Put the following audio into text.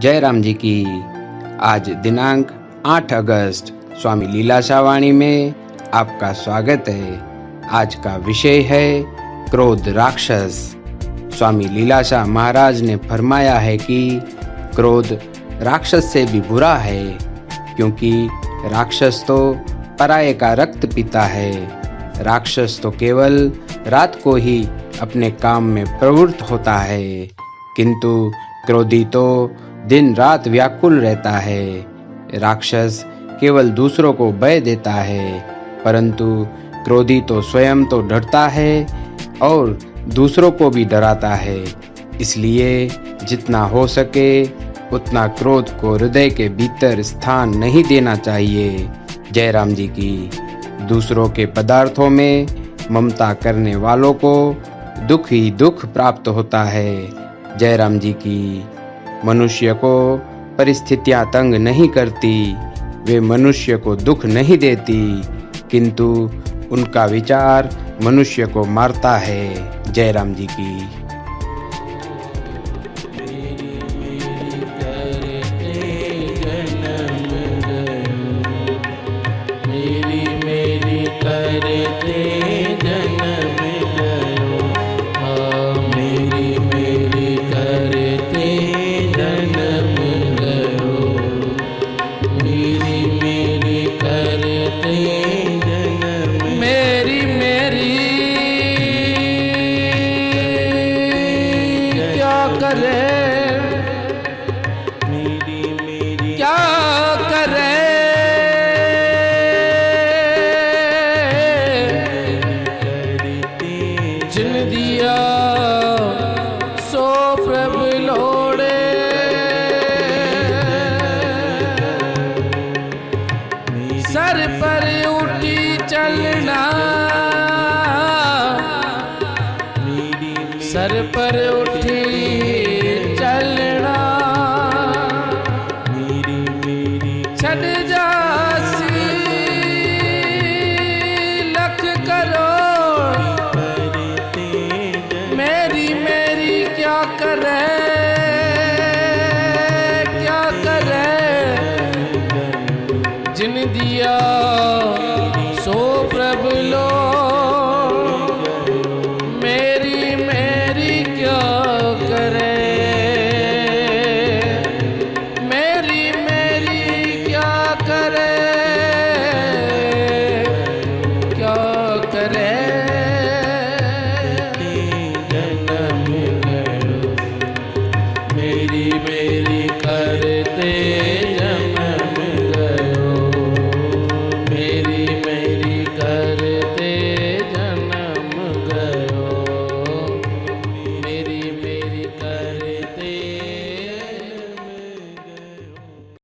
जय राम जी की। आज दिनांक 8 अगस्त स्वामी लीलाशाह वाणी में आपका स्वागत है। आज का विषय है क्रोध राक्षस। स्वामी लीलाशाह महाराज ने फरमाया है कि क्रोध राक्षस से भी बुरा है, क्योंकि राक्षस तो पराये का रक्त पीता है। राक्षस तो केवल रात को ही अपने काम में प्रवृत्त होता है, किंतु क्रोधी तो दिन रात व्याकुल रहता है। राक्षस केवल दूसरों को भय देता है, परंतु क्रोधी तो स्वयं तो डरता है और दूसरों को भी डराता है। इसलिए जितना हो सके उतना क्रोध को हृदय के भीतर स्थान नहीं देना चाहिए। जय राम जी की। दूसरों के पदार्थों में ममता करने वालों को दुख ही दुख प्राप्त होता है। जय राम जी की। मनुष्य को परिस्थितियां तंग नहीं करती, वे मनुष्य को दुख नहीं देती, किंतु उनका विचार मनुष्य को मारता है। जय राम जी की। जिन दिया सो प्रभु लोड़े, सर पर उठी चलना, सर पर उठी चलना, छड़ जासी लख करो, मेरी मेरी क्या करे, क्या करे। जिन दिया सो प्रभु लो, मेरी मेरी क्या करे, मेरी मेरी क्या करे, क्या करे। मेरी मेरी करते